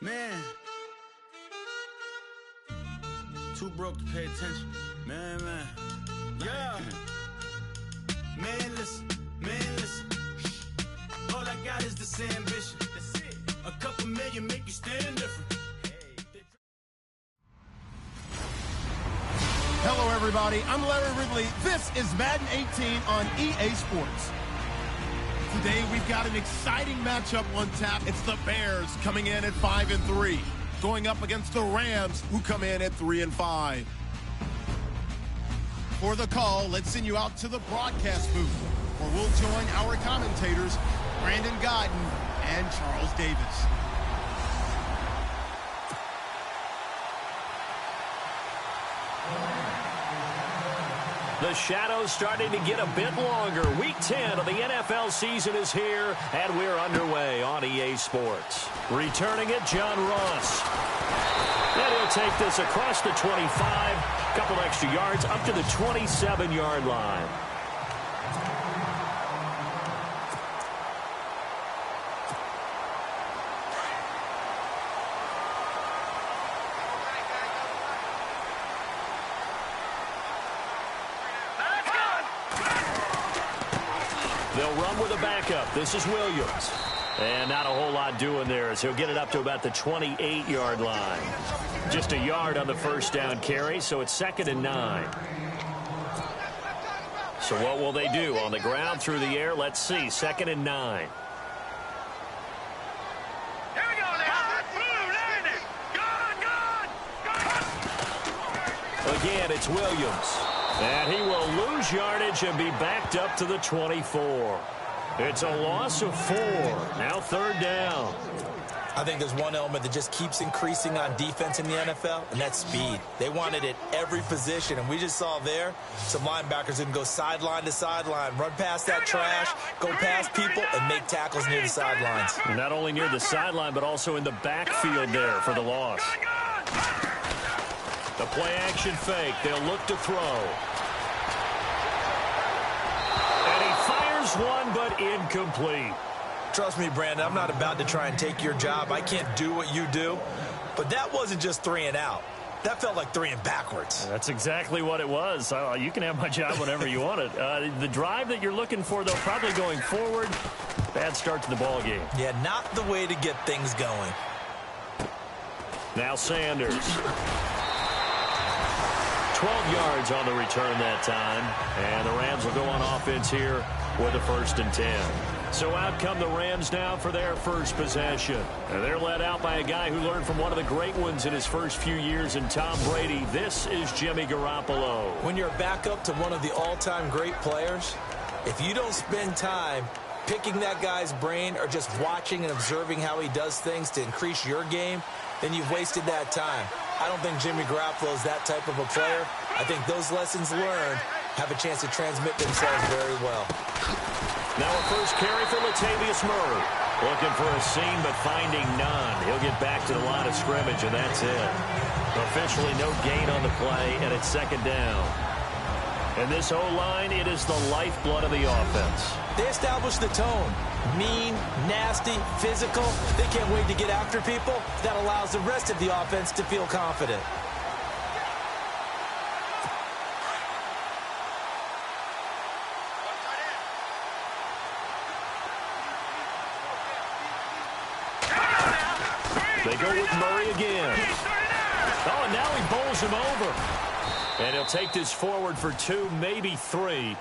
Man, too broke to pay attention. Man. Yeah. Man, listen. All I got is this ambition. That's it. A couple million make you stand different. Hello, everybody. I'm Larry Ridley. This is Madden 18 on EA Sports. Today, we've got an exciting matchup on tap. It's the Bears coming in at 5-3, going up against the Rams, who come in at 3-5. For the call, let's send you out to the broadcast booth, where we'll join our commentators, Brandon Godden and Charles Davis. The shadow's starting to get a bit longer. Week 10 of the NFL season is here, and we're underway on EA Sports. Returning it, John Ross. And he'll take this across the 25, a couple extra yards, up to the 27-yard line. They'll run with a backup. This is Williams. And not a whole lot doing there as he'll get it up to about the 28-yard line. Just a yard on the first down carry, so it's 2nd and 9. So what will they do? On the ground, through the air, let's see. 2nd and 9. Here we go now. Good. Again, it's Williams. And he will lose yardage and be backed up to the 24. It's a loss of 4. Now 3rd down. I think there's one element that just keeps increasing on defense in the NFL, and that's speed. They want it at every position, and we just saw there some linebackers who can go sideline to sideline, run past that trash, go past people, and make tackles near the sidelines. Not only near the sideline, but also in the backfield there for the loss. The play-action fake. They'll look to throw. And he fires one, but incomplete. Trust me, Brandon, I'm not about to try and take your job. I can't do what you do. But that wasn't just 3 and out. That felt like 3 and backwards. That's exactly what it was. You can have my job whenever you want it. The drive that you're looking for, though, probably going forward. Bad start to the ball game. Yeah, not the way to get things going. Now Sanders. 12 yards on the return that time. And the Rams will go on offense here with a 1st and 10. So out come the Rams now for their first possession. And they're led out by a guy who learned from one of the great ones in his first few years in Tom Brady. This is Jimmy Garoppolo. When you're a backup to one of the all-time great players, if you don't spend time picking that guy's brain or just watching and observing how he does things to increase your game, then you've wasted that time. I don't think Jimmy Garoppolo is that type of a player. I think those lessons learned have a chance to transmit themselves very well. Now a first carry for Latavius Murray. Looking for a seam, but finding none. He'll get back to the line of scrimmage, and that's it. Officially no gain on the play, and it's 2nd down. And this O-line, it is the lifeblood of the offense. They established the tone. Mean, nasty, physical. They can't wait to get after people. That allows the rest of the offense to feel confident. They go with Murray again. Oh, and now he bowls him over. And he'll take this forward for 2, maybe 3.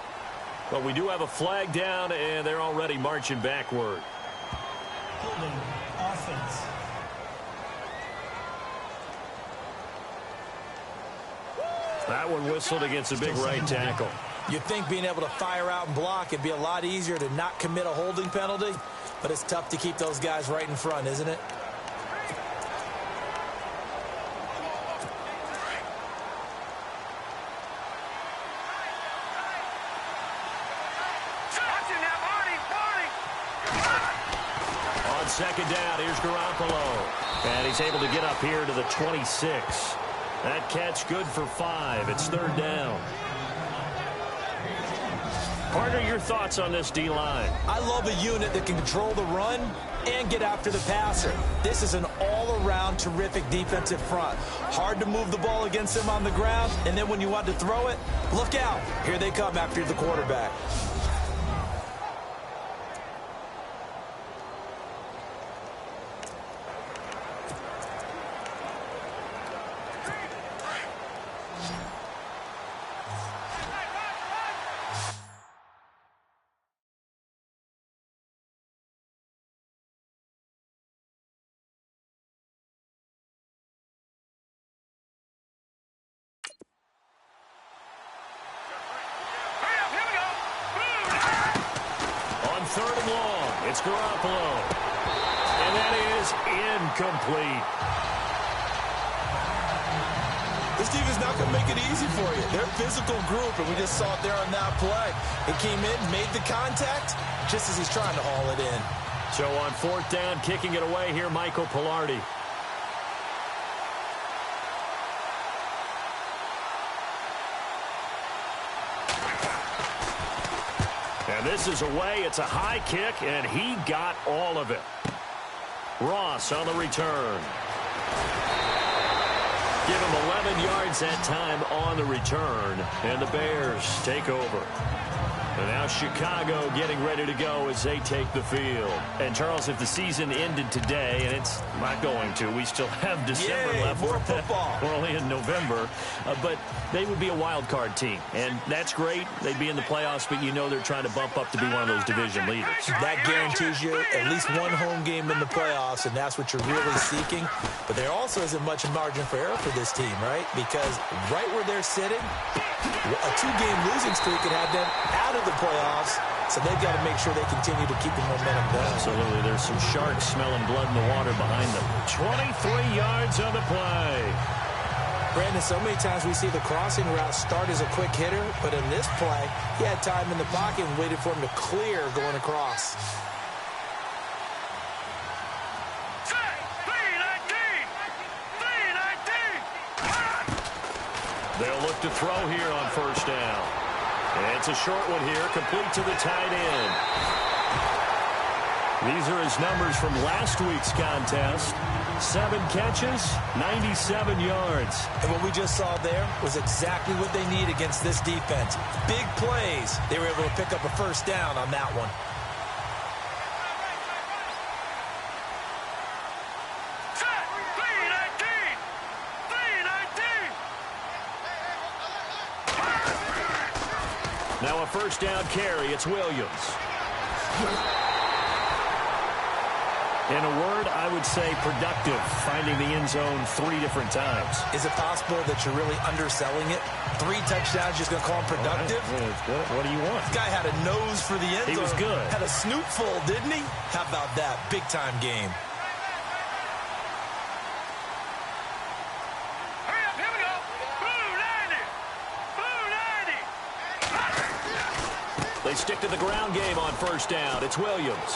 But we do have a flag down, and they're already marching backward. Holding offense. That one whistled against a big right tackle. You'd think being able to fire out and block would be a lot easier to not commit a holding penalty, but it's tough to keep those guys right in front, isn't it? On 2nd down, here's Garoppolo. And he's able to get up here to the 26. That catch good for 5. It's 3rd down. Partner, your thoughts on this D-line? I love a unit that can control the run and get after the passer. This is an all-around terrific defensive front. Hard to move the ball against them on the ground, and then when you want to throw it, look out. Here they come after the quarterback. Third and long. It's Garoppolo. And that is incomplete. This team is not going to make it easy for you. They're a physical group, and we just saw it there on that play. It came in, made the contact, just as he's trying to haul it in. So on fourth down, kicking it away here, Michael Pilardi. And this is away. It's a high kick, and he got all of it. Ross on the return. Give him 11 yards that time on the return, and the Bears take over. And now Chicago getting ready to go as they take the field. And, Charles, if the season ended today, and it's not going to, we still have December left. More football. We're only in November. But they would be a wild card team. And that's great. They'd be in the playoffs, but you know they're trying to bump up to be one of those division leaders. That guarantees you at least one home game in the playoffs, and that's what you're really seeking. But there also isn't much margin for error for this team, right? Because right where they're sitting, a two-game losing streak could have them out of the playoffs, so they've got to make sure they continue to keep the momentum going. Absolutely. There's some sharks smelling blood in the water behind them. 23 yards on the play. Brandon, so many times we see the crossing route start as a quick hitter, but in this play, he had time in the pocket and waited for him to clear going across. They'll look to throw here on first down. And it's a short one here, complete to the tight end. These are his numbers from last week's contest. 7 catches, 97 yards. And what we just saw there was exactly what they need against this defense. Big plays. They were able to pick up a first down on that one. Now a first down carry. It's Williams. In a word, I would say productive, finding the end zone 3 different times. Is it possible that you're really underselling it? 3 touchdowns, just going to call him productive? Right. What do you want? This guy had a nose for the end zone. He was good. Had a snoot full, didn't he? How about that? Big-time game. They stick to the ground game on first down. It's Williams.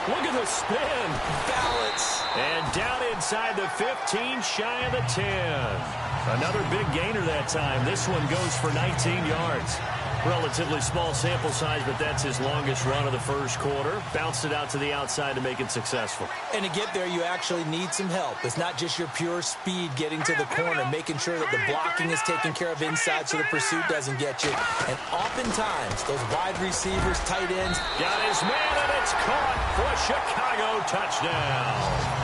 Look at the spin. Balance. And down inside the 15, shy of the 10. Another big gainer that time. This one goes for 19 yards. Relatively small sample size, but that's his longest run of the first quarter. Bounced it out to the outside to make it successful. And to get there, you actually need some help. It's not just your pure speed getting to the corner, making sure that the blocking is taken care of inside so the pursuit doesn't get you. And oftentimes, those wide receivers, tight ends. Got his man, and it's caught for a Chicago touchdown.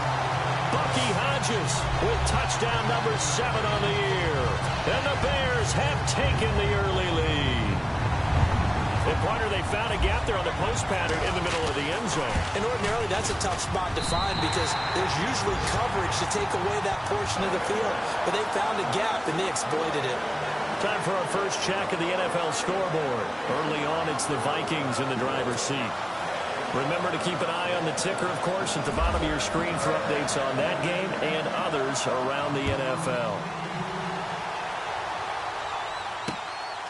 Bucky Hodges with touchdown number 7 on the year. And the Bears have taken the early lead. And partner, they found a gap there on the post pattern in the middle of the end zone. And ordinarily, that's a tough spot to find because there's usually coverage to take away that portion of the field. But they found a gap, and they exploited it. Time for our first check of the NFL scoreboard. Early on, it's the Vikings in the driver's seat. Remember to keep an eye on the ticker, of course, at the bottom of your screen for updates on that game and others around the NFL.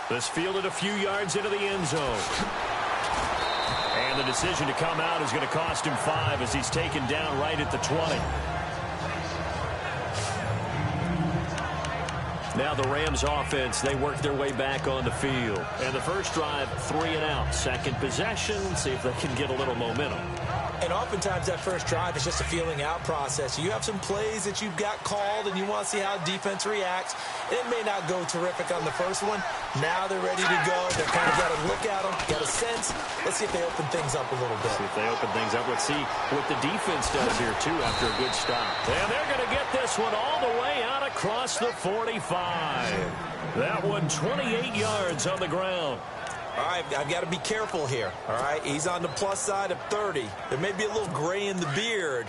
This fielded a few yards into the end zone. And the decision to come out is going to cost him 5 as he's taken down right at the 20. Now the Rams offense, they work their way back on the field. And the first drive, 3 and out. Second possession, see if they can get a little momentum. And oftentimes that first drive is just a feeling out process. You have some plays that you've got called and you want to see how defense reacts. It may not go terrific on the first one. Now they're ready to go. They've kind of got to look at them, got a sense. Let's see if they open things up a little bit. See if they open things up. Let's see what the defense does here, too, after a good stop. And they're going to get this one all the way out across the 45. That one 28 yards on the ground. All right, I've got to be careful here, all right? He's on the plus side of 30. There may be a little gray in the beard,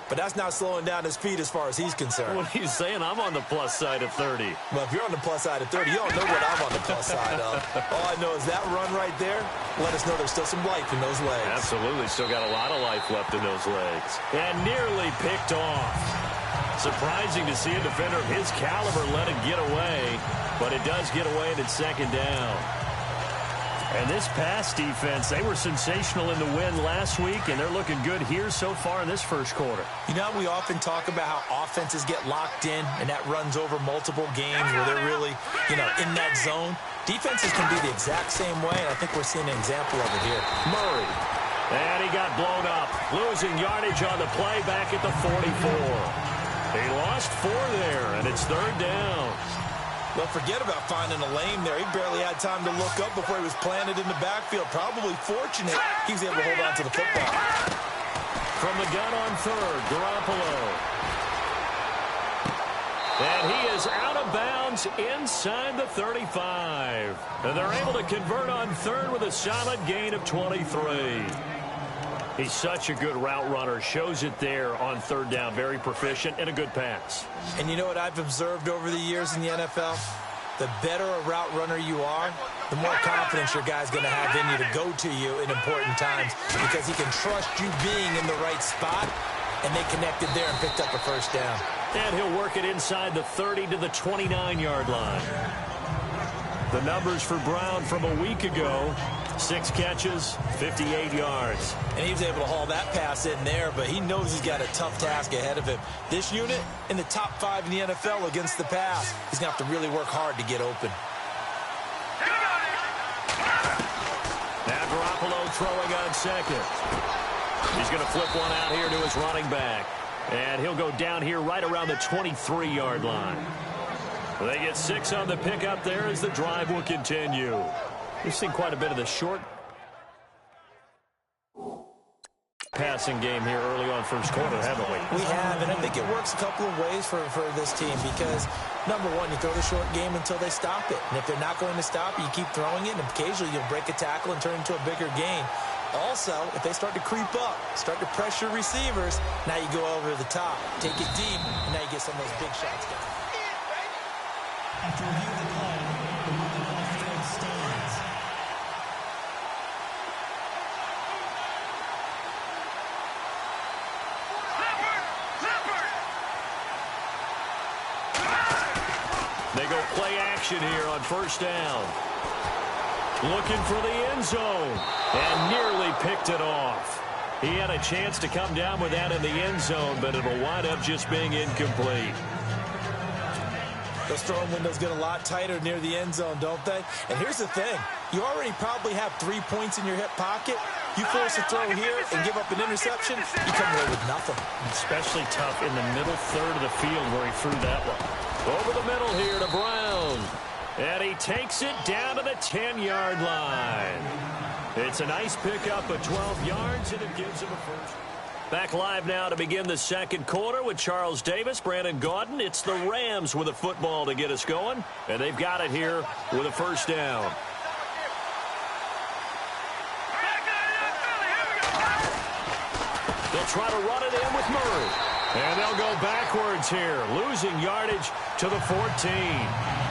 but that's not slowing down his feet as far as he's concerned. What are you saying? I'm on the plus side of 30. Well, if you're on the plus side of 30, you don't know what I'm on the plus side of. All I know is that run right there let us know there's still some life in those legs. Absolutely, still got a lot of life left in those legs. And nearly picked off. Surprising to see a defender of his caliber let it get away, but it does get away and it's second down. And this pass defense, they were sensational in the win last week, and they're looking good here so far in this first quarter. You know, we often talk about how offenses get locked in, and that runs over multiple games where they're really, in that zone. Defenses can be the exact same way, and I think we're seeing an example of it here. Murray. And he got blown up, losing yardage on the play back at the 44. He lost 4 there, and it's third down. Well, forget about finding a lane there. He barely had time to look up before he was planted in the backfield. Probably fortunate he was able to hold on to the football. From the gun on third, Garoppolo. And he is out of bounds inside the 35. And they're able to convert on third with a solid gain of 23. He's such a good route runner. Shows it there on third down. Very proficient and a good pass. And you know what I've observed over the years in the NFL? The better a route runner you are, the more confidence your guy's going to have in you to go to you in important times because he can trust you being in the right spot, and they connected there and picked up a first down. And he'll work it inside the 30 to the 29-yard line. The numbers for Brown from a week ago, 6 catches, 58 yards. And he was able to haul that pass in there, but he knows he's got a tough task ahead of him. This unit in the top 5 in the NFL against the pass. He's going to have to really work hard to get open. Now Garoppolo throwing on second. He's going to flip one out here to his running back. And he'll go down here right around the 23-yard line. They get 6 on the pickup there as the drive will continue. We've seen quite a bit of the short passing game here early on first quarter, haven't we? We have, and I think it works a couple of ways for this team because, number one, you throw the short game until they stop it. And if they're not going to stop it, you keep throwing it, and occasionally you'll break a tackle and turn it into a bigger gain. Also, if they start to creep up, start to pressure receivers, now you go over the top, take it deep, and now you get some of those big shots down. After reviewing the play, the movement on field stands. They go play action here on first down. Looking for the end zone. And nearly picked it off. He had a chance to come down with that in the end zone, but it'll wind up just being incomplete. Those throwing windows get a lot tighter near the end zone, don't they? And here's the thing. You already probably have 3 points in your hip pocket. You force a throw here and give up an interception, you come away with nothing. Especially tough in the middle third of the field where he threw that one. Over the middle here to Brown. And he takes it down to the 10-yard line. It's a nice pickup of 12 yards, and it gives him a first. Back live now to begin the second quarter with Charles Davis, Brandon Gaudin. It's the Rams with a football to get us going, and they've got it here with a first down. They'll try to run it in with Murray. And they'll go backwards here, losing yardage to the 14.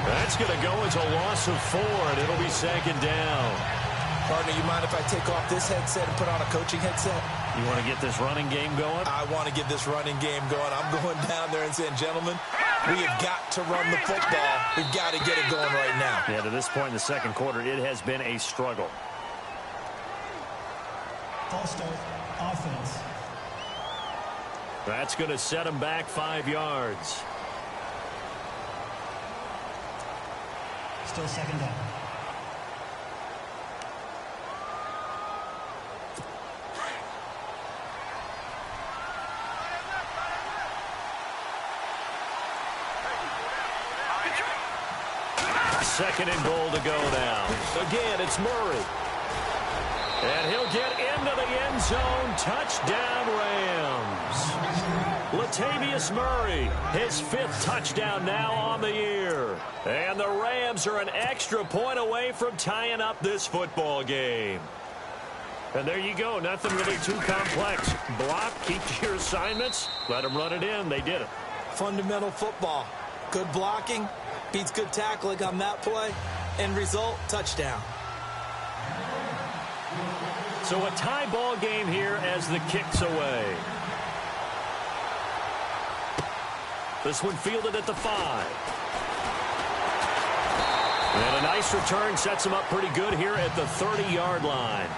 That's going to go as a loss of 4, and it'll be second down. Partner, you mind if I take off this headset and put on a coaching headset? You want to get this running game going? I want to get this running game going. I'm going down there and saying, gentlemen, we have got to run the football. We've got to get it going right now. Yeah, to this point in the second quarter, it has been a struggle. False start, offense. That's going to set him back 5 yards. Still second down. Second and goal to go now. Again, it's Murray. And he'll get into the end zone. Touchdown, Rams. Latavius Murray, his 5th touchdown now on the year. And the Rams are an extra point away from tying up this football game. And there you go. Nothing really too complex. Block, keep to your assignments, let them run it in. They did it. Fundamental football. Good blocking beats good tackling on that play. End result, touchdown. So a tie ball game here as the kick's away. This one fielded at the 5. And a nice return sets him up pretty good here at the 30-yard line.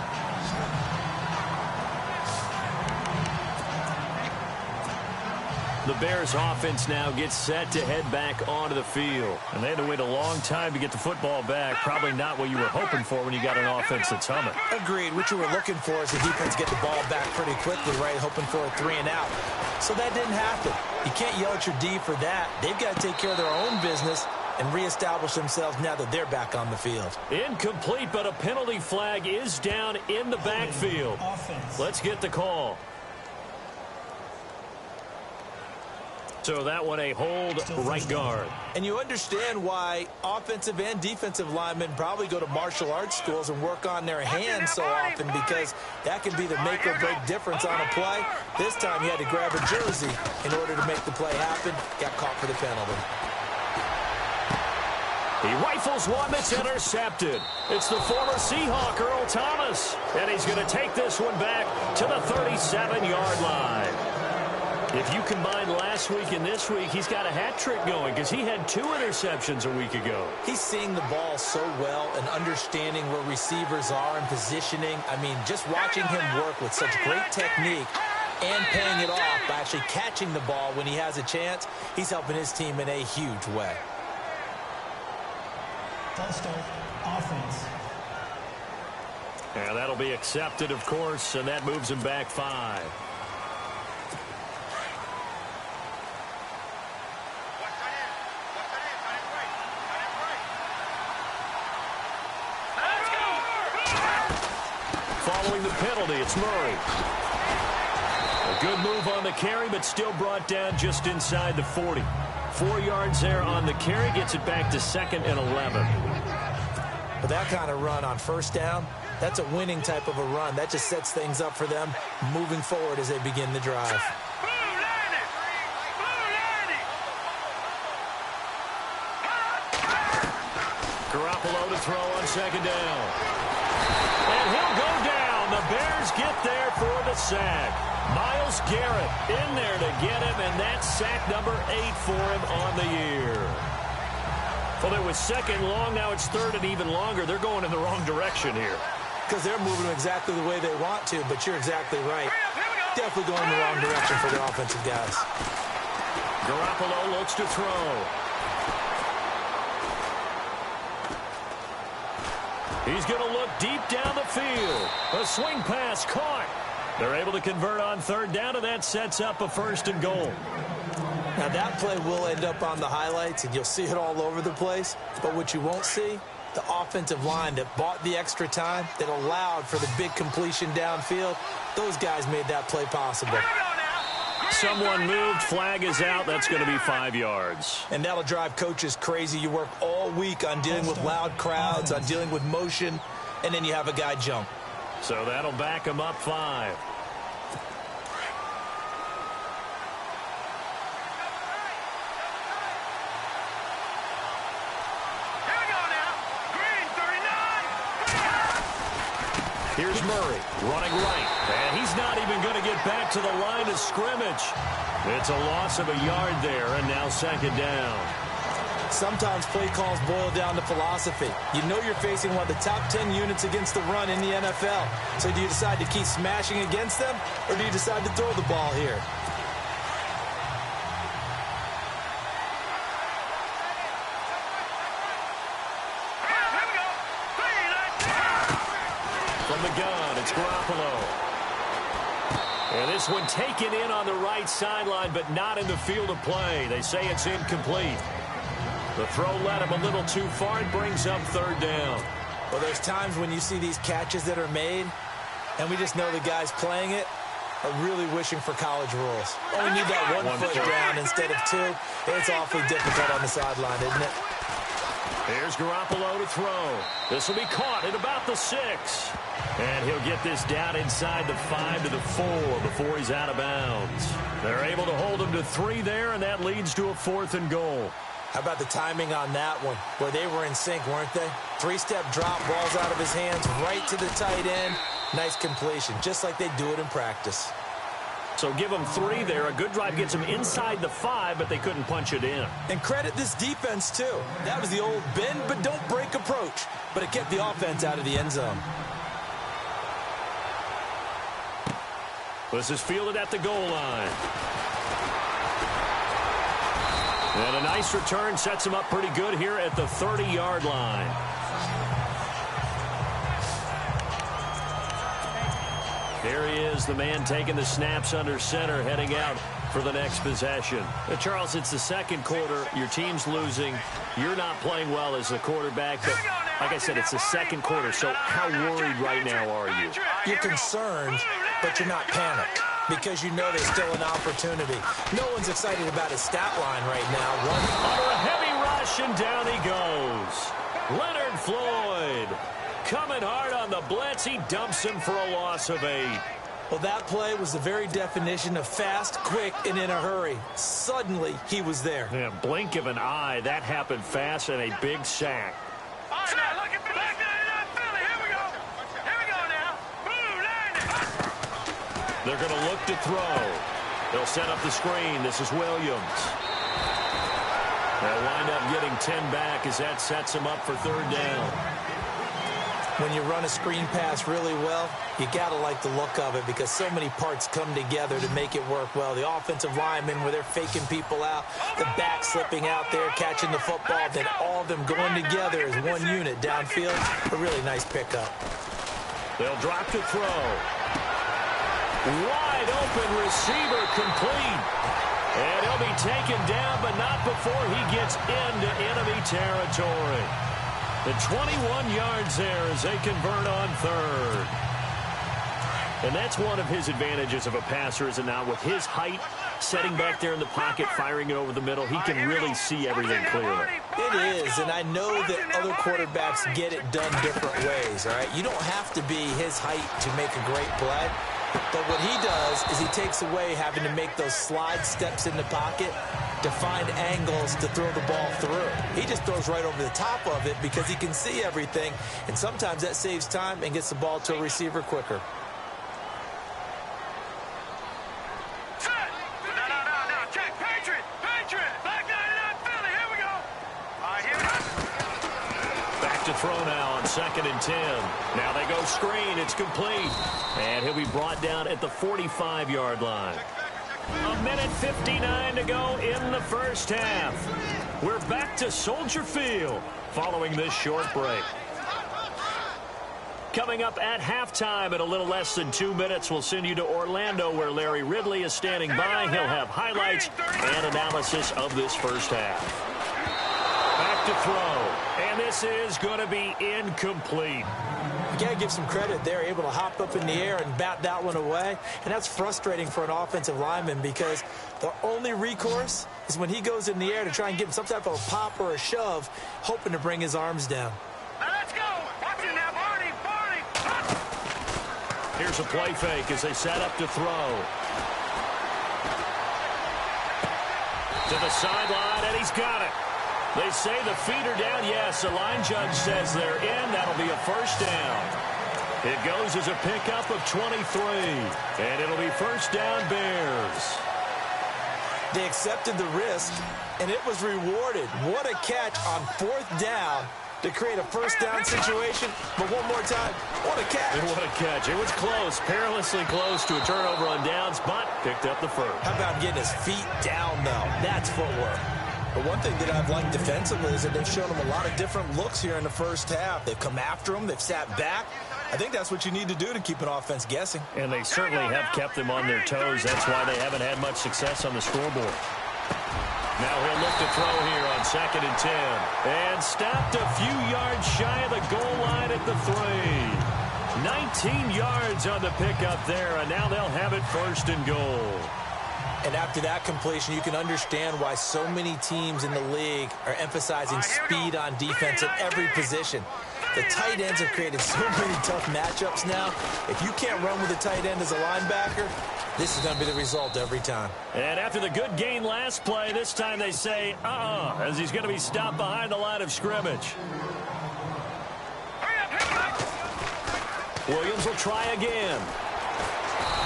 The Bears offense now gets set to head back onto the field. And they had to wait a long time to get the football back. Probably not what you were hoping for when you got an offense that's humming. Agreed. What you were looking for is the defense get the ball back pretty quickly, right? Hoping for a 3 and out. So that didn't happen. You can't yell at your D for that. They've got to take care of their own business and reestablish themselves now that they're back on the field. Incomplete, but a penalty flag is down in the backfield. Let's get the call. So that one a hold right guard. And you understand why offensive and defensive linemen probably go to martial arts schools and work on their hands so often, because that can be the make or break difference on a play. This time he had to grab a jersey in order to make the play happen. Got caught for the penalty. He rifles one that's intercepted. It's the former Seahawk, Earl Thomas. And he's going to take this one back to the 37-yard line. If you combine last week and this week, he's got a hat trick going because he had 2 interceptions a week ago. He's seeing the ball so well and understanding where receivers are and positioning. I mean, just watching him work with such great technique and paying it off by actually catching the ball when he has a chance, he's helping his team in a huge way. False start, offense. Yeah, that'll be accepted, of course, and that moves him back 5. Following the penalty, it's Murray. A good move on the carry, but still brought down just inside the 40. 4 yards there on the carry, gets it back to 2nd and 11. But that kind of run on first down, that's a winning type of a run. That just sets things up for them moving forward as they begin the drive. Garoppolo to throw on 2nd down. And he'll go down. The Bears get there for the sack. Myles Garrett in there to get him, and that's sack number 8 for him on the year. Well, it was 2nd long. Now it's 3rd and even longer. They're going in the wrong direction here. Because they're moving exactly the way they want to, but you're exactly right. Definitely going in the wrong direction for their offensive guys. Garoppolo looks to throw. He's going to look deep down the field. A swing pass caught. They're able to convert on 3rd down, and that sets up a 1st and goal. Now, that play will end up on the highlights, and you'll see it all over the place. But what you won't see, the offensive line that bought the extra time, that allowed for the big completion downfield, those guys made that play possible. Someone moved. Flag is out. That's going to be 5 yards. And that'll drive coaches crazy. You work all week on dealing with loud crowds, on dealing with motion, and then you have a guy jump. So that'll back him up 5. Here's Murray running right, and he's not even going to get back to the line of scrimmage. It's a loss of a yard there, and now 2nd down. Sometimes play calls boil down to philosophy. You know you're facing one of the top 10 units against the run in the NFL. So do you decide to keep smashing against them, or do you decide to throw the ball here? It's Garoppolo. And this one taken in on the right sideline, but not in the field of play. They say it's incomplete. The throw led him a little too far. It brings up third down. Well, there's times when you see these catches that are made, and we just know the guys playing it are really wishing for college rules. Only need that one foot down instead of two. It's awfully difficult on the sideline, isn't it? Here's Garoppolo to throw. This will be caught at about the 6. And he'll get this down inside the 5 to the 4 before he's out of bounds. They're able to hold him to 3 there, and that leads to a 4th and goal. How about the timing on that one, where they were in sync, weren't they? 3-step drop, balls out of his hands, right to the tight end. Nice completion, just like they do it in practice. So give them 3 there. A good drive gets them inside the 5, but they couldn't punch it in. And credit this defense, too. That was the old bend but don't break approach, but it kept the offense out of the end zone. This is fielded at the goal line. And a nice return sets him up pretty good here at the 30-yard line. Here he is, the man taking the snaps under center, heading out for the next possession. Charles, it's the second quarter. Your team's losing. You're not playing well as a quarterback, but like I said, it's the second quarter. So how worried right now are you? You're concerned, but you're not panicked because you know there's still an opportunity. No one's excited about his stat line right now. Under a heavy rush, and down he goes. Leonard Floyd coming hard on the blitz. He dumps him for a loss of 8. Well, that play was the very definition of fast, quick, and in a hurry. Suddenly, he was there. Yeah, blink of an eye. That happened fast and a big sack. All right, now, look at back there, Philly. Here we go. Here we go now. Boom, landed. They're going to look to throw. They'll set up the screen. This is Williams. They'll wind up getting 10 back as that sets them up for third down. When you run a screen pass really well, you got to like the look of it because so many parts come together to make it work well. The offensive linemen, where they're faking people out, the back slipping out there, catching the football, then all of them going together as one unit downfield. A really nice pickup. They'll drop to throw. Wide open receiver complete. And he'll be taken down, but not before he gets into enemy territory. The 21 yards there as they convert on third. And that's one of his advantages of a passer, is it not? With his height, setting back there in the pocket, firing it over the middle, he can really see everything clearly. It is, and I know that other quarterbacks get it done different ways, all right? You don't have to be his height to make a great play. But what he does is he takes away having to make those slide steps in the pocket to find angles to throw the ball through. He just throws right over the top of it because he can see everything, and sometimes that saves time and gets the ball to a receiver quicker. No. Check. Patriot. Back 99 Philly. Here we go. All right, here we go. Back to throw now on 2nd and 10. Now they go screen. It's complete. And he'll be brought down at the 45-yard line. 1:59 to go in the first half. We're back to Soldier Field following this short break. Coming up at halftime in a little less than 2 minutes, we'll send you to Orlando where Larry Ridley is standing by. He'll have highlights and analysis of this first half. Back to throw, and this is going to be incomplete. You got to give some credit. They're able to hop up in the air and bat that one away, and that's frustrating for an offensive lineman because the only recourse is when he goes in the air to try and give him some type of a pop or a shove, hoping to bring his arms down. Now let's go. Watch it now, Barney. Here's a play fake as they set up to throw. To the sideline, and he's got it. They say the feet are down. Yes, the line judge says they're in. That'll be a first down. It goes as a pickup of 23, and it'll be first down Bears. They accepted the risk, and it was rewarded. What a catch on 4th down to create a first down situation. But one more time, what a catch. And what a catch. It was close, perilously close to a turnover on downs, but picked up the first. How about getting his feet down, though? That's footwork. But one thing that I've liked defensively is that they've shown him a lot of different looks here in the first half. They've come after him. They've sat back. I think that's what you need to do to keep an offense guessing. And they certainly have kept them on their toes. That's why they haven't had much success on the scoreboard. Now he'll look to throw here on 2nd and 10. And stopped a few yards shy of the goal line at the 3. 19 yards on the pickup there, and now they'll have it 1st and goal. And after that completion, you can understand why so many teams in the league are emphasizing speed on defense at every position. The tight ends have created so many tough matchups now. If you can't run with a tight end as a linebacker, this is going to be the result every time. And after the good gain last play, this time they say, as he's going to be stopped behind the line of scrimmage. Williams will try again.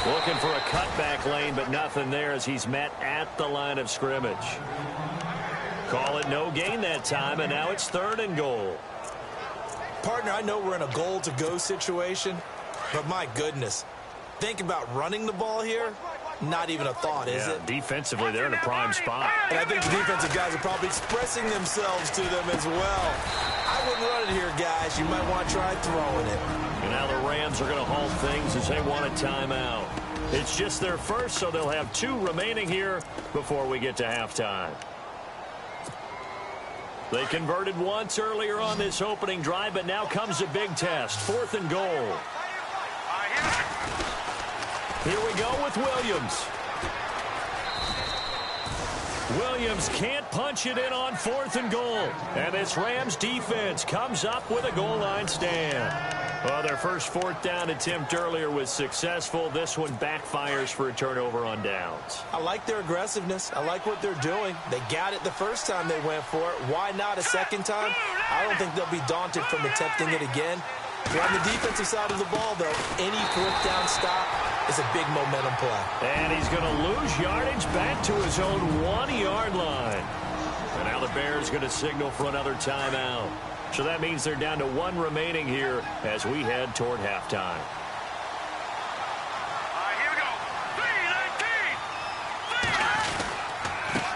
Looking for a cutback lane, but nothing there as he's met at the line of scrimmage. Call it no gain that time, and now it's 3rd and goal. Partner, I know we're in a goal-to-go situation, but my goodness, think about running the ball here. Not even a thought, is it? Defensively, they're in a prime spot. And I think the defensive guys are probably expressing themselves to them as well. I wouldn't run it here, guys. You might want to try throwing it. And now the Rams are going to halt things as they want a timeout. It's just their first, so they'll have 2 remaining here before we get to halftime. They converted once earlier on this opening drive, but now comes a big test. 4th and goal. Here we go with Williams. Williams can't punch it in on 4th and goal. And this Rams defense comes up with a goal line stand. Well, their first 4th down attempt earlier was successful. This one backfires for a turnover on downs. I like their aggressiveness. I like what they're doing. They got it the first time they went for it. Why not a second time? I don't think they'll be daunted from attempting it again. On the defensive side of the ball, though, any 4th down stop is a big momentum play. And he's going to lose yardage back to his own 1-yard line. And now the Bears going to signal for another timeout. So that means they're down to 1 remaining here as we head toward halftime. Here we go.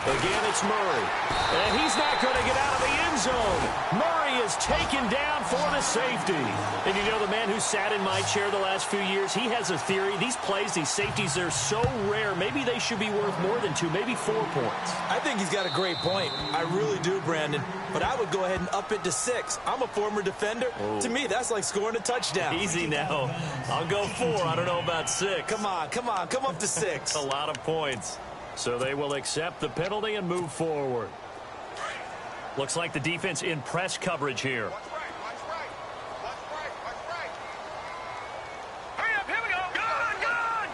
3-19. Again, it's Murray. And he's not going to get out of the end zone. Murray is taken down for the safety. And you know, the man who sat in my chair the last few years, he has a theory. These plays, these safeties, they're so rare. Maybe they should be worth more than 2, maybe 4 points. I think he's got a great point. I really do, Brandon. But I would go ahead and up it to 6. I'm a former defender. To me, that's like scoring a touchdown. Easy now. I'll go 4. I don't know about 6. Come on. Come up to 6. A lot of points. So they will accept the penalty and move forward. Looks like the defense in press coverage here. Hurry up, here we go. Gun.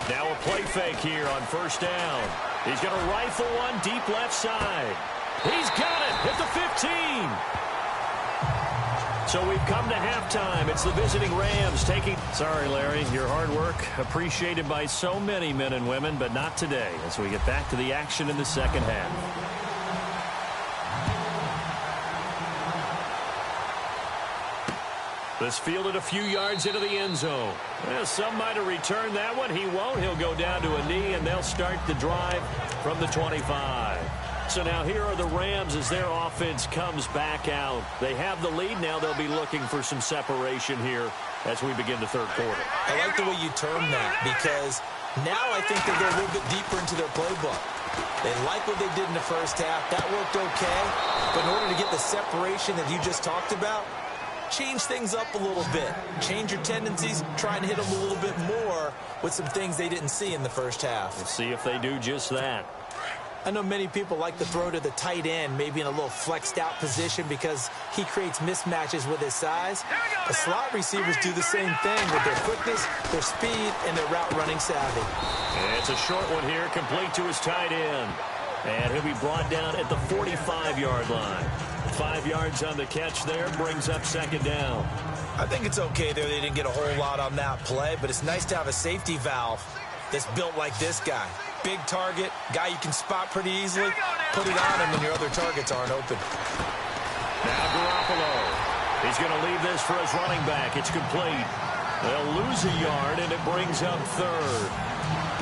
Now a play fake here on 1st down. He's going to rifle one deep left side. He's got it at the 15. So we've come to halftime. It's the visiting Rams taking... Sorry, Larry, your hard work appreciated by so many men and women, but not today as we get back to the action in the second half. This fielded a few yards into the end zone. Well, some might have returned that one. He won't. He'll go down to a knee, and they'll start the drive from the 25. So now here are the Rams as their offense comes back out. They have the lead. Now they'll be looking for some separation here as we begin the 3rd quarter. I like the way you term that because now I think they go a little bit deeper into their playbook. They like what they did in the first half. That worked okay. But in order to get the separation that you just talked about, change things up a little bit. Change your tendencies. Try and hit them a little bit more with some things they didn't see in the first half. We'll see if they do just that. I know many people like to throw to the tight end, maybe in a little flexed out position because he creates mismatches with his size. The slot receivers do the same thing with their quickness, their speed, and their route running savvy. And it's a short one here, complete to his tight end. And he'll be brought down at the 45-yard line. 5 yards on the catch there, brings up 2nd down. I think it's okay there. They didn't get a whole lot on that play, but it's nice to have a safety valve that's built like this guy. Big target, guy you can spot pretty easily. Put it on him when your other targets aren't open. Now Garoppolo. He's going to leave this for his running back. It's complete. They'll lose a yard, and it brings up 3rd.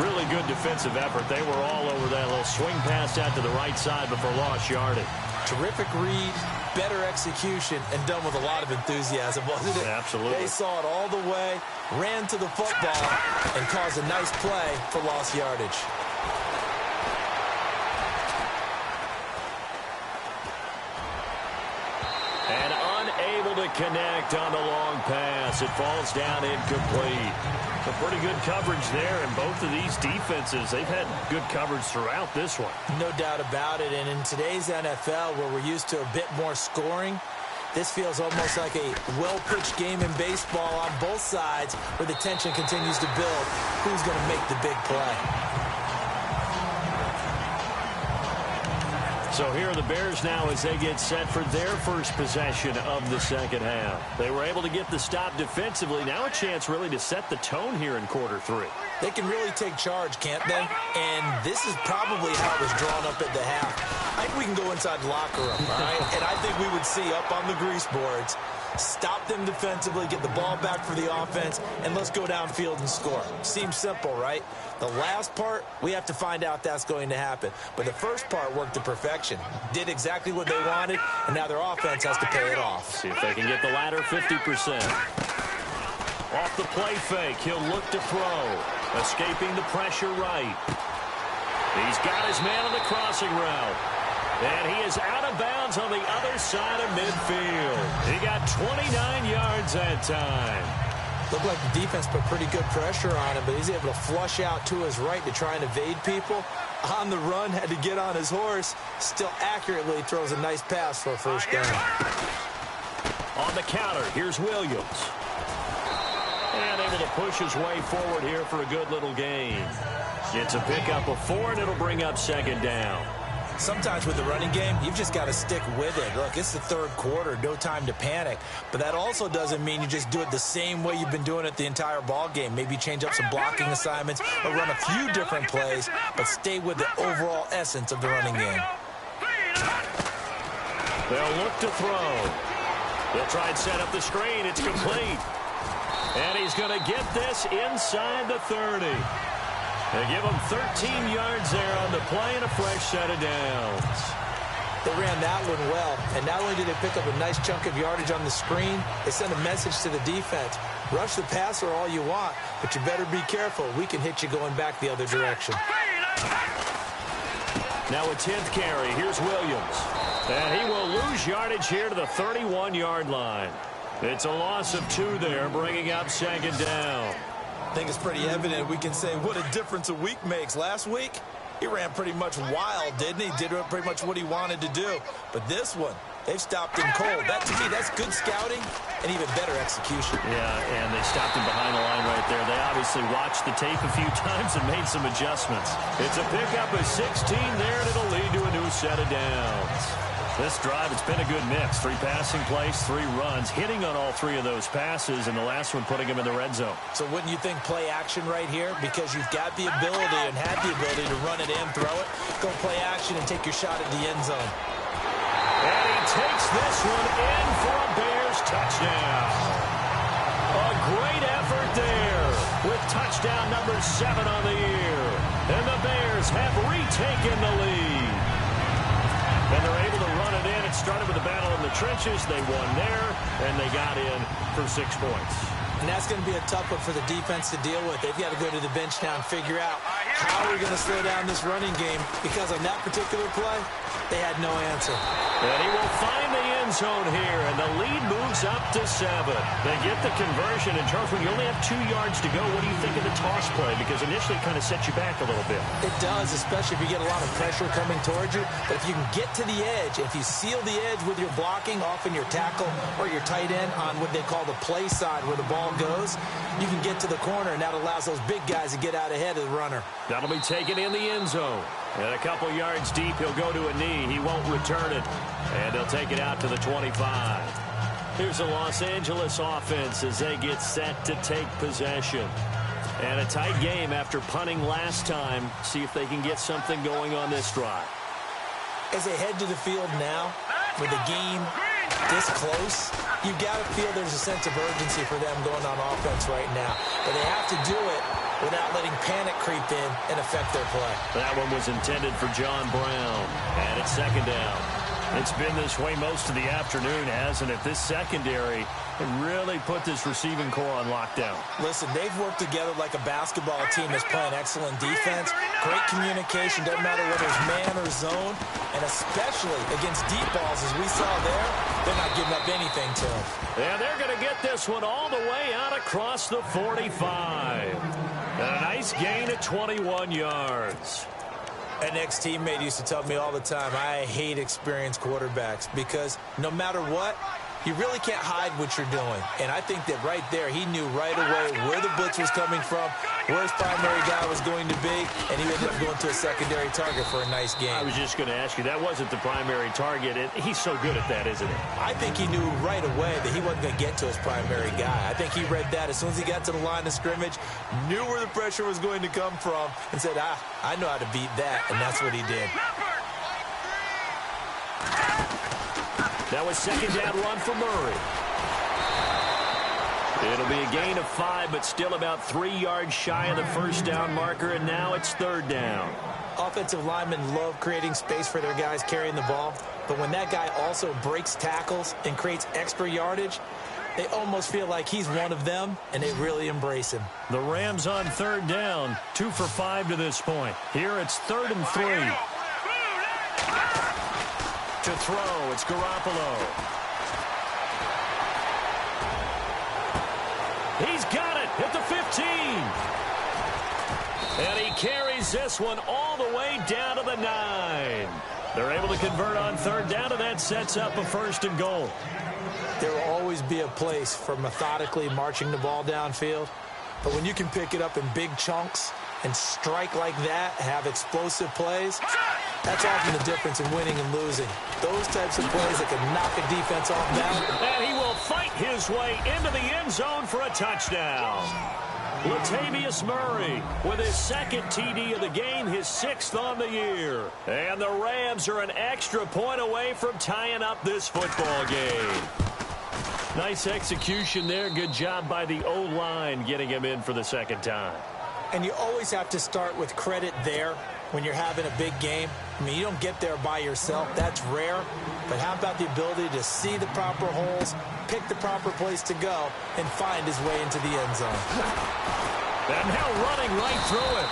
Really good defensive effort. They were all over that little swing pass out to the right side before lost yardage. Terrific read, better execution and done with a lot of enthusiasm, wasn't it? Absolutely. They saw it all the way, ran to the football, and caused a nice play for lost yardage. And unable to connect on the long pass. It falls down incomplete. So pretty good coverage there, and both of these defenses, they've had good coverage throughout this one. No doubt about it, and in today's NFL, where we're used to a bit more scoring, this feels almost like a well-pitched game in baseball on both sides, where the tension continues to build. Who's going to make the big play? So here are the Bears now as they get set for their first possession of the second half. They were able to get the stop defensively. Now a chance really to set the tone here in quarter three. They can really take charge, can't they? And this is probably how it was drawn up at the half. I think we can go inside the locker room, all right? And I think we would see up on the grease boards, stop them defensively, get the ball back for the offense, and let's go downfield and score. Seems simple, right? The last part, we have to find out that's going to happen. But the first part worked to perfection. Did exactly what they wanted, and now their offense has to pay it off. See if they can get the latter 50%. Off the play fake, he'll look to throw. Escaping the pressure right. He's got his man on the crossing route. And he is out of bounds on the other side of midfield. He got 29 yards that time. Looked like the defense put pretty good pressure on him, but he's able to flush out to his right to try and evade people. On the run, had to get on his horse. Still accurately throws a nice pass for a first down. On the counter, here's Williams. And able to push his way forward here for a good little gain. It's a pickup of 4, and it'll bring up second down. Sometimes with the running game, you've just got to stick with it. Look, it's the third quarter, no time to panic. But that also doesn't mean you just do it the same way you've been doing it the entire ball game. Maybe change up some blocking assignments or run a few different plays, but stay with the overall essence of the running game. They'll look to throw. They'll try and set up the screen. It's complete. And he's going to get this inside the 30. They give him 13 yards there on the play and a fresh set of downs. They ran that one well, and not only did they pick up a nice chunk of yardage on the screen, they sent a message to the defense. Rush the passer all you want, but you better be careful. We can hit you going back the other direction. Now a 10th carry. Here's Williams. And he will lose yardage here to the 31-yard line. It's a loss of 2 there, bringing up second down. I think it's pretty evident. We can say what a difference a week makes. Last week, he ran pretty much wild, didn't he? Did pretty much what he wanted to do. But this one, they've stopped him cold. That, to me, that's good scouting and even better execution. Yeah, and they stopped him behind the line right there. They obviously watched the tape a few times and made some adjustments. It's a pickup of 16 there, and it'll lead to a new set of downs. This drive, it's been a good mix. 3 passing plays, 3 runs, hitting on all 3 of those passes, and the last one putting him in the red zone. So wouldn't you think play action right here? Because you've got the ability and had the ability to run it and throw it. Go play action and take your shot at the end zone. And he takes this one in for a Bears touchdown. A great effort there with touchdown number 7 on the year. And the Bears have retaken the lead. And they're able to run it in. It started with a battle in the trenches. They won there, and they got in for 6 points. And that's going to be a tough one for the defense to deal with. They've got to go to the bench now and figure out how we're going to slow down this running game, because on that particular play, they had no answer. And he will find the end zone here, and the lead moves up to 7. They get the conversion, and Charles, when you only have 2 yards to go, what do you think of the toss play? Because initially it kind of sets you back a little bit. It does, especially if you get a lot of pressure coming towards you. But if you can get to the edge, if you seal the edge with your blocking, often your tackle or your tight end on what they call the play side where the ball goes, you can get to the corner, and that allows those big guys to get out ahead of the runner. That'll be taken in the end zone. And a couple yards deep, he'll go to a knee. He won't return it. And they'll take it out to the 25. Here's the Los Angeles offense as they get set to take possession. And a tight game after punting last time. See if they can get something going on this drive. As they head to the field now, with the game this close, you've got to feel there's a sense of urgency for them going on offense right now. But they have to do it without letting panic creep in and affect their play. That one was intended for John Brown. And it's second down. It's been this way most of the afternoon, hasn't it? This secondary really put this receiving core on lockdown. Listen, they've worked together like a basketball team that's playing excellent defense. Great communication, doesn't matter whether it's man or zone. And especially against deep balls, as we saw there, they're not giving up anything to them. Yeah, they're going to get this one all the way out across the 45. And a nice gain of 21 yards. An ex-teammate used to tell me all the time, I hate experienced quarterbacks because no matter what, you really can't hide what you're doing. And I think that right there, he knew right away where the blitz was coming from, where his primary guy was going to be, and he ended up going to a secondary target for a nice game. I was just going to ask you, that wasn't the primary target. He's so good at that, isn't he? I think he knew right away that he wasn't going to get to his primary guy. I think he read that as soon as he got to the line of scrimmage, knew where the pressure was going to come from, and said, I know how to beat that, and that's what he did. That was second down run for Murray. It'll be a gain of 5, but still about 3 yards shy of the first down marker, and now it's third down. Offensive linemen love creating space for their guys carrying the ball, but when that guy also breaks tackles and creates extra yardage, they almost feel like he's one of them, and they really embrace him. The Rams on third down, 2 for 5 to this point. Here it's 3rd and 3. To throw, it's Garoppolo. He's got it at the 15. And he carries this one all the way down to the 9. They're able to convert on third down, and that sets up a 1st and goal. There will always be a place for methodically marching the ball downfield. But when you can pick it up in big chunks and strike like that, have explosive plays, that's often the difference in winning and losing. Those types of plays that can knock a defense off balance. And he will fight his way into the end zone for a touchdown. Latavius Murray with his 2nd TD of the game, his 6th on the year. And the Rams are an extra point away from tying up this football game. Nice execution there. Good job by the O-line getting him in for the 2nd time. And you always have to start with credit there when you're having a big game. I mean, you don't get there by yourself. That's rare. But how about the ability to see the proper holes, pick the proper place to go, and find his way into the end zone? And now running right through it.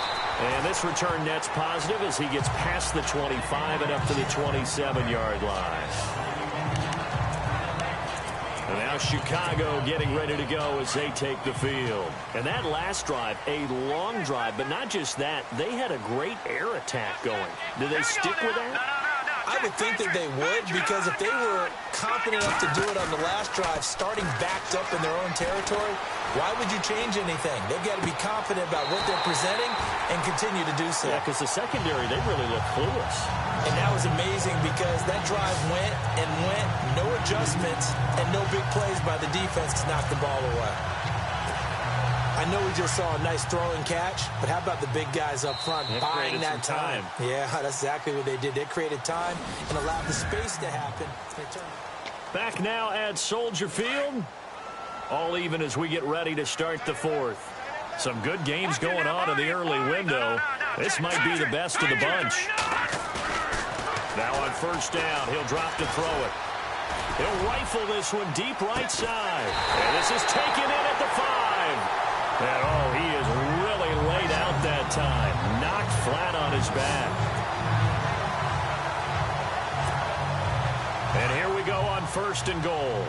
And this return net's positive as he gets past the 25 and up to the 27-yard line. And now Chicago getting ready to go as they take the field. And that last drive, a long drive, but not just that. They had a great air attack going. Do they stick with that? I would think that they would, because if they were confident enough to do it on the last drive, starting backed up in their own territory, why would you change anything? They've got to be confident about what they're presenting and continue to do so. Yeah, because the secondary, they really look clueless. And that was amazing because that drive went and went, no adjustments, and no big plays by the defense to knock the ball away. I know we just saw a nice throw and catch, but how about the big guys up front buying that time? Yeah, that's exactly what they did. They created time and allowed the space to happen. Back now at Soldier Field. All even as we get ready to start the 4th. Some good games going on in the early window. This might be the best of the bunch. Now on 1st down, he'll drop to throw it. He'll rifle this one deep right side. And this is taken in at the 5. And, he is really laid out that time. Knocked flat on his back. And here we go on 1st and goal.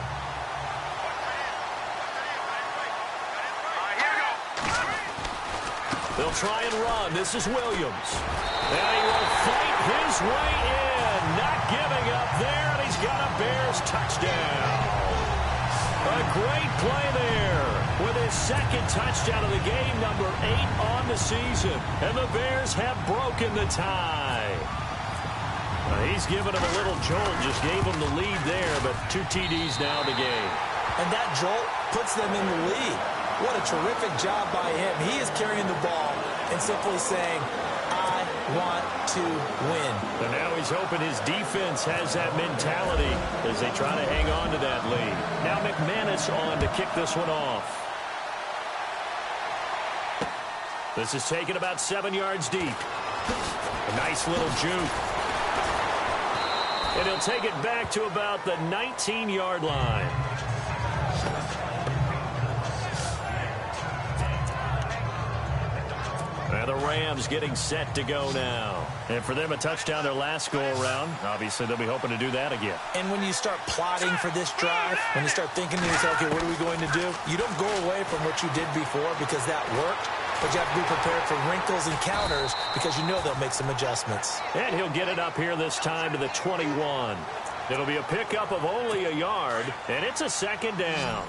They'll try and run. This is Williams. And he will fight his way in. Not giving up there, and he's got a Bears touchdown. A great play there with his 2nd touchdown of the game, number 8 on the season. And the Bears have broken the tie. He's given him a little jolt, just gave him the lead there, but 2 TDs now in the game. And that jolt puts them in the lead. What a terrific job by him. He is carrying the ball and simply saying, I want to win. And now he's hoping his defense has that mentality as they try to hang on to that lead. Now McManus on to kick this one off. This is taken about 7 yards deep. A nice little juke. And he'll take it back to about the 19-yard line. And the Rams getting set to go now. And for them, a touchdown their last go-around. Obviously, they'll be hoping to do that again. And when you start plotting for this drive, when you start thinking to yourself, okay, what are we going to do? You don't go away from what you did before because that worked. But you have to be prepared for wrinkles and counters because you know they'll make some adjustments. And he'll get it up here this time to the 21. It'll be a pickup of only a yard, and it's a second down.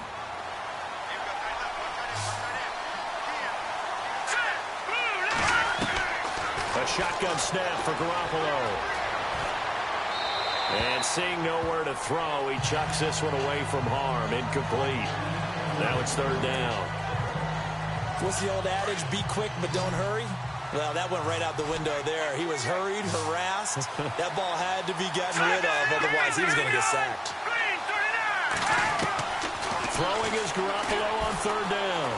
A shotgun snap for Garoppolo. And seeing nowhere to throw, he chucks this one away from harm. Incomplete. Now it's third down. What's the old adage, be quick but don't hurry? Well, that went right out the window there. He was hurried, harassed. That ball had to be gotten rid of, otherwise he was going to get sacked. Throwing is Garoppolo on third down.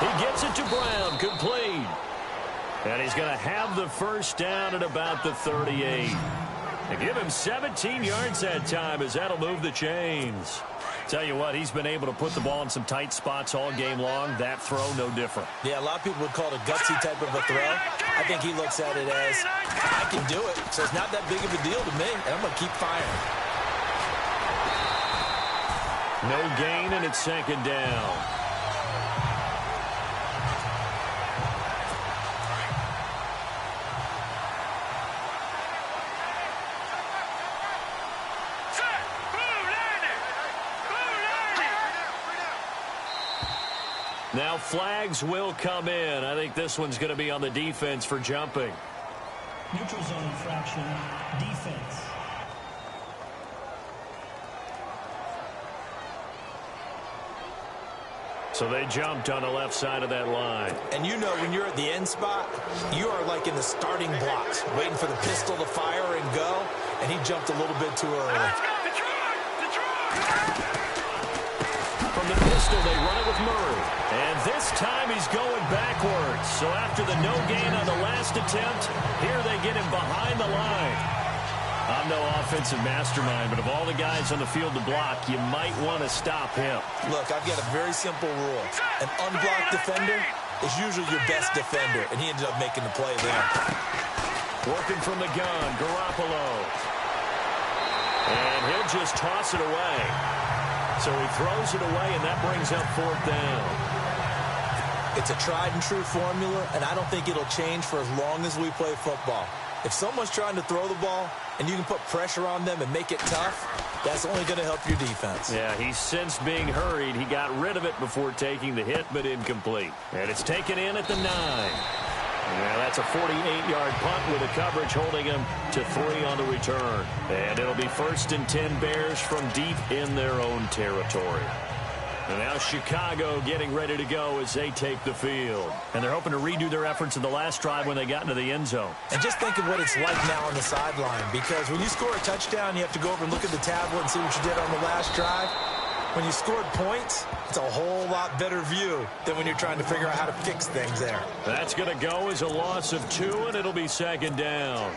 He gets it to Brown, complete. And he's going to have the first down at about the 38. And give him 17 yards that time as that'll move the chains. Tell you what, he's been able to put the ball in some tight spots all game long. That throw, no different. Yeah, a lot of people would call it a gutsy type of a throw. I think he looks at it as, I can do it, so it's not that big of a deal to me, and I'm going to keep firing. No gain, and it's second down. Now flags will come in. I think this one's going to be on the defense for jumping. Neutral zone infraction, defense. So they jumped on the left side of that line. And you know when you're at the end spot, you are like in the starting blocks, waiting for the pistol to fire and go, and he jumped a little bit too early. Let's go, Detroit! From the pistol, they run it with Murray. And this time he's going backwards. So after the no gain on the last attempt, here they get him behind the line. I'm no offensive mastermind, but of all the guys on the field to block, you might want to stop him. Look, I've got a very simple rule. An unblocked defender is usually your best defender, and he ended up making the play there. Working from the gun, Garoppolo. And he'll just toss it away. So he throws it away, and that brings up fourth down. It's a tried-and-true formula, and I don't think it'll change for as long as we play football. If someone's trying to throw the ball and you can put pressure on them and make it tough, that's only going to help your defense. Yeah, he's since being hurried. He got rid of it before taking the hit, but incomplete. And it's taken in at the 9. Yeah, that's a 48-yard punt with a coverage holding him to 3 on the return. And it'll be 1st and 10 Bears from deep in their own territory. And now Chicago getting ready to go as they take the field. And they're hoping to redo their efforts in the last drive when they got into the end zone. And just think of what it's like now on the sideline, because when you score a touchdown, you have to go over and look at the tablet and see what you did on the last drive. When you scored points, it's a whole lot better view than when you're trying to figure out how to fix things there. That's going to go as a loss of 2, and it'll be second down.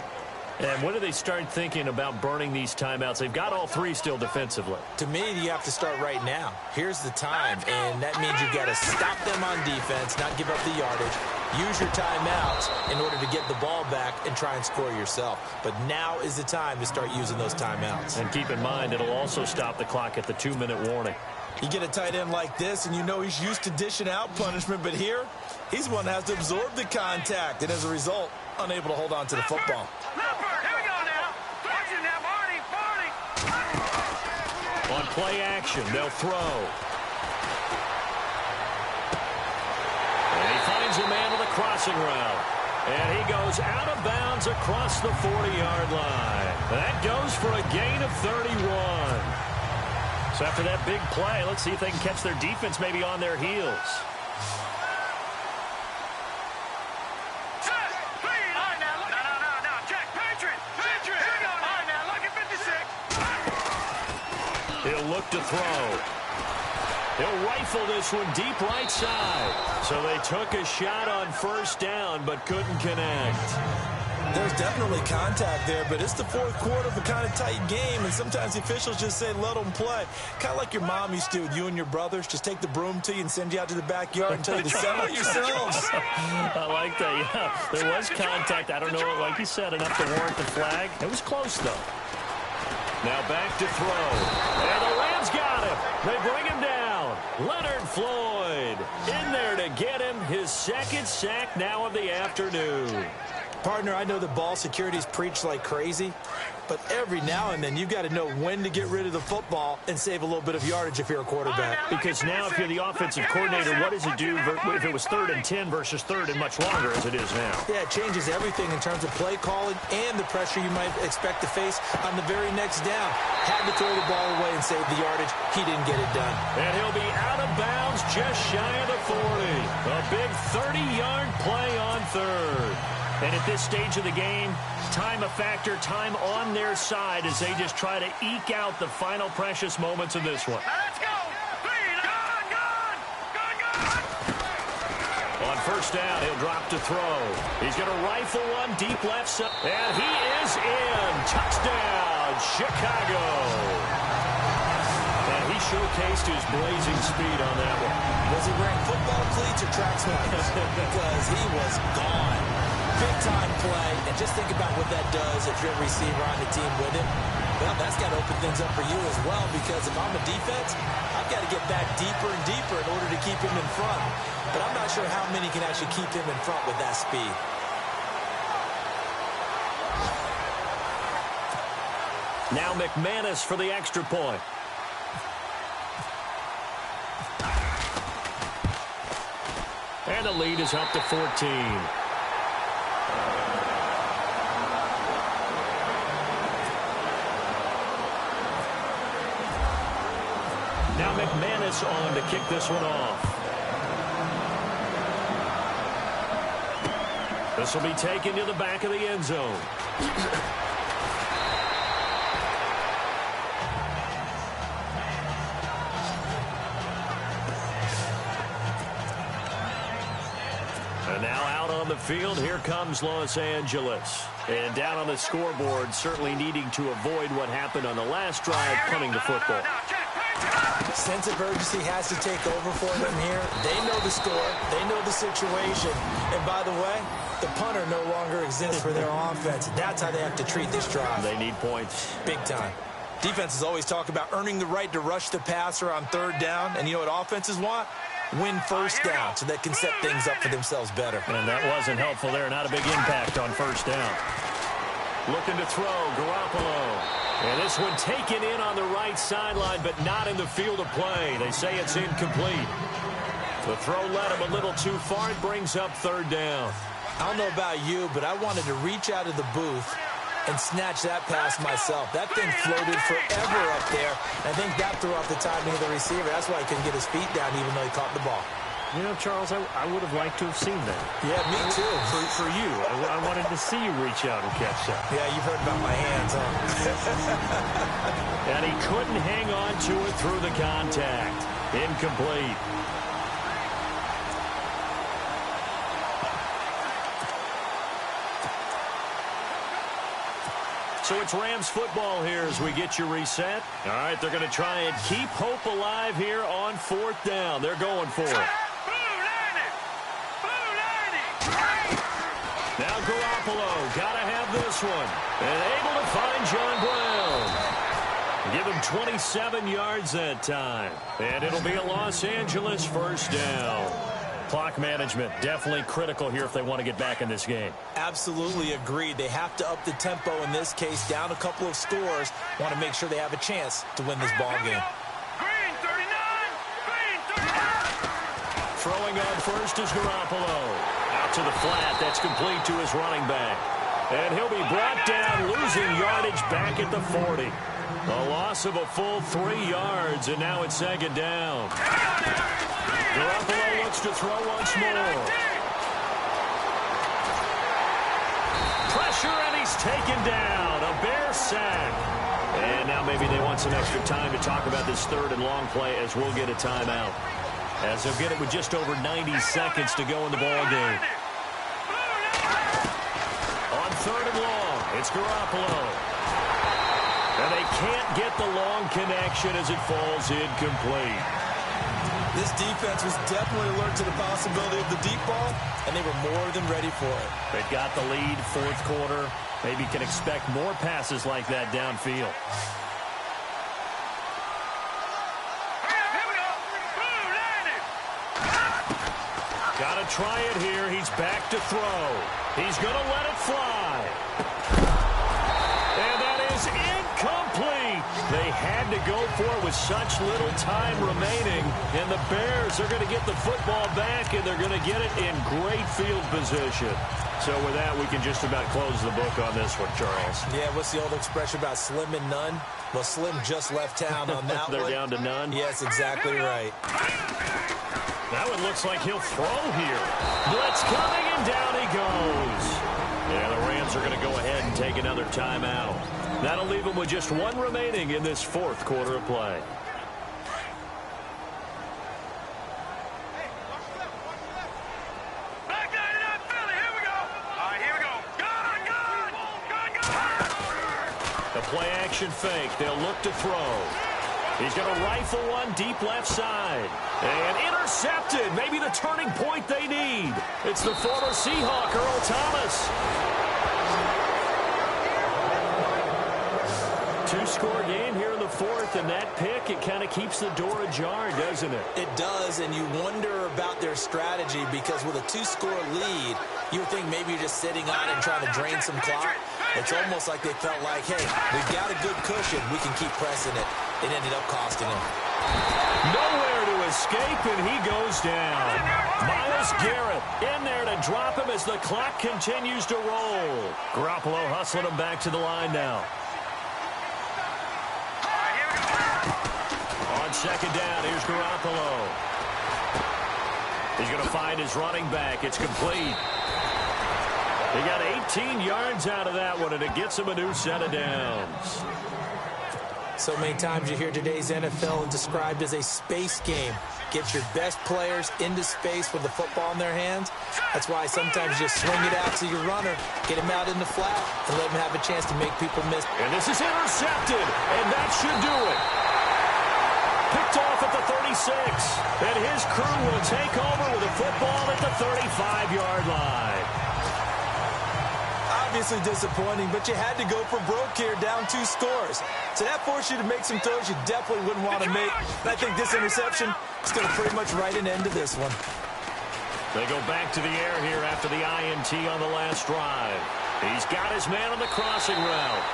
And when do they start thinking about burning these timeouts? They've got all 3 still defensively. To me, you have to start right now. Here's the time, and that means you've got to stop them on defense, not give up the yardage. Use your timeouts in order to get the ball back and try and score yourself. But now is the time to start using those timeouts. And keep in mind, it'll also stop the clock at the 2-minute warning. You get a tight end like this, and you know he's used to dishing out punishment, but here, he's one that has to absorb the contact, and as a result, unable to hold on to the football. On play action, they'll throw. And he finds a man with a crossing route. And he goes out of bounds across the 40-yard line. That goes for a gain of 31. So after that big play, let's see if they can catch their defense maybe on their heels. He'll look to throw. He'll rifle this one deep right side. So they took a shot on first down but couldn't connect. There's definitely contact there, but it's the fourth quarter of a kind of tight game, and sometimes the officials just say, let them play. Kind of like your mom used to with you and your brothers. Just take the broom to you and send you out to the backyard and tell you to settle it yourselves. I like that, yeah. There was contact. I don't know, like you said, enough to warrant the flag. It was close, though. Now back to throw. And the Rams got him. They bring him down. Leonard Floyd in there to get him his second sack now of the afternoon. Partner, I know the ball security's preached like crazy, but every now and then you've got to know when to get rid of the football and save a little bit of yardage if you're a quarterback. Because now if you're the offensive coordinator, what does it do if it was 3rd and 10 versus 3rd and much longer as it is now? Yeah, it changes everything in terms of play calling and the pressure you might expect to face on the very next down. Had to throw the ball away and save the yardage. He didn't get it done. And he'll be out of bounds just shy of the 40. A big 30-yard play on 3rd. And at this stage of the game, time a factor, time on their side as they just try to eke out the final precious moments of this one. Let's go. On first down, he'll drop to throw. He's going to rifle one deep left side. And he is in. Touchdown, Chicago. And he showcased his blazing speed on that one. Was he wearing football cleats or track spikes? Because he was gone. Big-time play, and just think about what that does if you're a receiver on the team with him. Well, that's got to open things up for you as well, because if I'm a defense, I've got to get back deeper and deeper in order to keep him in front. But I'm not sure how many can actually keep him in front with that speed. Now McManus for the extra point. And the lead is up to 14. Now McManus on to kick this one off. This will be taken to the back of the end zone. And now out on the field, here comes Los Angeles. And down on the scoreboard, certainly needing to avoid what happened on the last drive, punting the football. Sense of urgency has to take over for them here. They know the score. They know the situation. And by the way, the punter no longer exists for their offense. That's how they have to treat this drive. They need points. Big time. Defenses always talk about earning the right to rush the passer on 3rd down. And you know what offenses want? Win first down so they can set things up for themselves better. And that wasn't helpful there. Not a big impact on first down. Looking to throw, Garoppolo. And this one taken in on the right sideline, but not in the field of play. They say it's incomplete. The throw led him a little too far. It brings up 3rd down. I don't know about you, but I wanted to reach out of the booth and snatch that pass myself. That thing floated forever up there. I think that threw off the timing of the receiver. That's why he couldn't get his feet down even though he caught the ball. You know, Charles, I would have liked to have seen that. Yeah, me too. For you. I wanted to see you reach out and catch that. Yeah, you've heard about my hands, huh? And he couldn't hang on to it through the contact. Incomplete. So it's Rams football here as we get you reset. All right, they're going to try and keep hope alive here on 4th down. They're going for it. Now Garoppolo, got to have this one. And able to find John Brown. Give him 27 yards that time. And it'll be a Los Angeles first down. Clock management definitely critical here if they want to get back in this game. Absolutely agreed. They have to up the tempo in this case, down a couple of scores. Want to make sure they have a chance to win this ball game. Green 39. Green 39. Throwing on first is Garoppolo. Out to the flat. That's complete to his running back. And he'll be brought down, losing yardage back at the 40. A loss of a full 3 yards, and now it's 2nd down. Garoppolo looks to throw once more. Pressure, and he's taken down. A Bear sack. And now maybe they want some extra time to talk about this 3rd and long play as we'll get a timeout. As they'll get it with just over 90 seconds to go in the ball game. On third and long. It's Garoppolo. And they can't get the long connection as it falls incomplete. This defense was definitely alert to the possibility of the deep ball, and they were more than ready for it. They've got the lead, fourth quarter. Maybe can expect more passes like that downfield. Got to try it here. He's back to throw. He's going to let it fly. And that is incomplete. They had to go for it with such little time remaining. And the Bears are going to get the football back, and they're going to get it in great field position. So with that, we can just about close the book on this one, Charles. Yeah, what's the old expression about slim and none? Well, Slim just left town on that They're one. down to none? Yes, exactly right. Now it looks like he'll throw here. Blitz coming, and down he goes. Yeah, the Rams are going to go ahead and take another timeout. That'll leave them with just one remaining in this fourth quarter of play. The play-action fake. They'll look to throw. He's going to rifle one deep left side. And intercepted. Maybe the turning point they need. It's the former Seahawk, Earl Thomas. Two-score game here in the fourth, and that pick, it kind of keeps the door ajar, doesn't it? It does, and you wonder about their strategy because with a two-score lead, you would think maybe you're just sitting on it and trying to drain some clock. It's almost like they felt like, hey, we've got a good cushion. We can keep pressing it. It ended up costing them. Nowhere to escape, and he goes down. Myles Garrett in there to drop him as the clock continues to roll. Garoppolo hustling him back to the line now. On second down, here's Garoppolo. He's going to find his running back. It's complete. He got 18 yards out of that one, and it gets him a new set of downs. So many times you hear today's NFL described as a space game. Get your best players into space with the football in their hands. That's why sometimes you just swing it out to your runner, get him out in the flat, and let him have a chance to make people miss. And this is intercepted, and that should do it. Picked off at the 36, and his crew will take over with a football at the 35-yard line. Obviously disappointing, but you had to go for broke here, down 2 scores. So that forced you to make some throws you definitely wouldn't want to make. And I think this interception is going to pretty much write an end to this one. They go back to the air here after the INT on the last drive. He's got his man on the crossing route.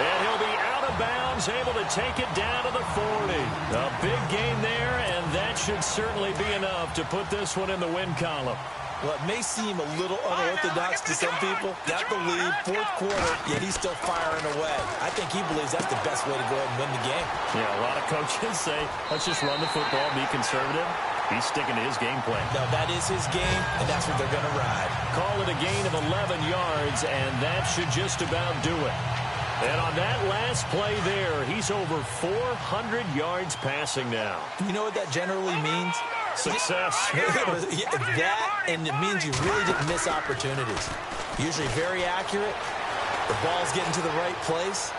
And he'll be out of bounds, able to take it down to the 40. A big gain there, and that should certainly be enough to put this one in the win column. Well, it may seem a little unorthodox to some people. Got the lead, fourth quarter, yet he's still firing away. I think he believes that's the best way to go ahead and win the game. Yeah, a lot of coaches say, let's just run the football, be conservative. He's sticking to his game plan. No, that is his game, and that's what they're going to ride. Call it a gain of 11 yards, and that should just about do it. And on that last play there, he's over 400 yards passing now. You know what that generally means? Success. That, and it means you really didn't miss opportunities. Usually very accurate. The ball's getting to the right place.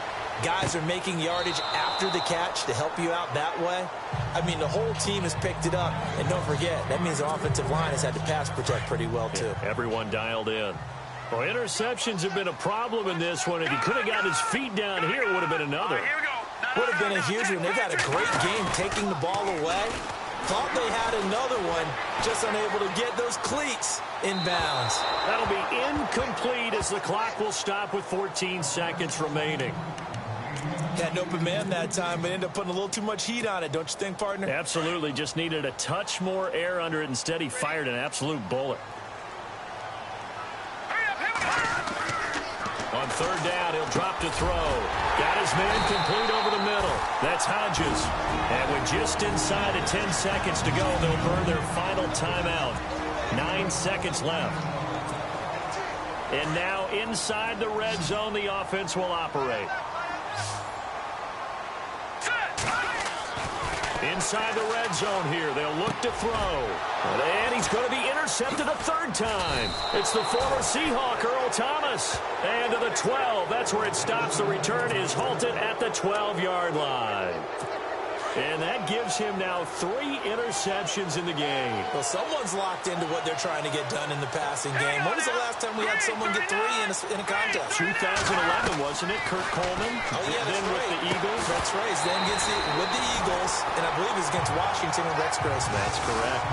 Guys are making yardage after the catch to help you out that way. I mean, the whole team has picked it up. And don't forget, that means the offensive line has had to pass protect pretty well, too. Yeah, everyone dialed in. Well, interceptions have been a problem in this one. If he could have got his feet down here, it would have been another. Would have been a huge one. They've had a great game taking the ball away. Thought they had another one, just unable to get those cleats in bounds. That'll be incomplete as the clock will stop with 14 seconds remaining. Had an open man that time, but ended up putting a little too much heat on it, don't you think, partner? Absolutely. Just needed a touch more air under it. Instead, he fired an absolute bullet. On third down, he'll drop to throw. Got his man complete over the middle. That's Hodges. And with just inside of 10 seconds to go, they'll burn their final timeout. 9 seconds left. And now inside the red zone, the offense will operate. Inside the red zone here, they'll look to throw. And he's going to be intercepted a third time. It's the former Seahawk, Earl Thomas. And to the 12, that's where it stops. The return is halted at the 12-yard line. And that gives him now 3 interceptions in the game. Well, someone's locked into what they're trying to get done in the passing game. When was the last time we had someone get 3 in a contest? 2011, wasn't it? Kurt Coleman. Oh, yeah, that's then right. with the Eagles. That's right. Then gets it with the Eagles, and I believe it's against Washington and Rex Grossman. That's correct.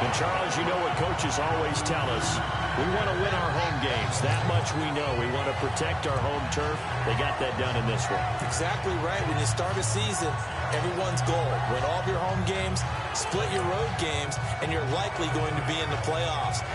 And, Charles, you know what coaches always tell us. We want to win our home games. That much we know. We want to protect our home turf. They got that done in this one. Exactly right. When you start a season, everyone's goal, win all of your home games, split your road games, and you're likely going to be in the playoffs.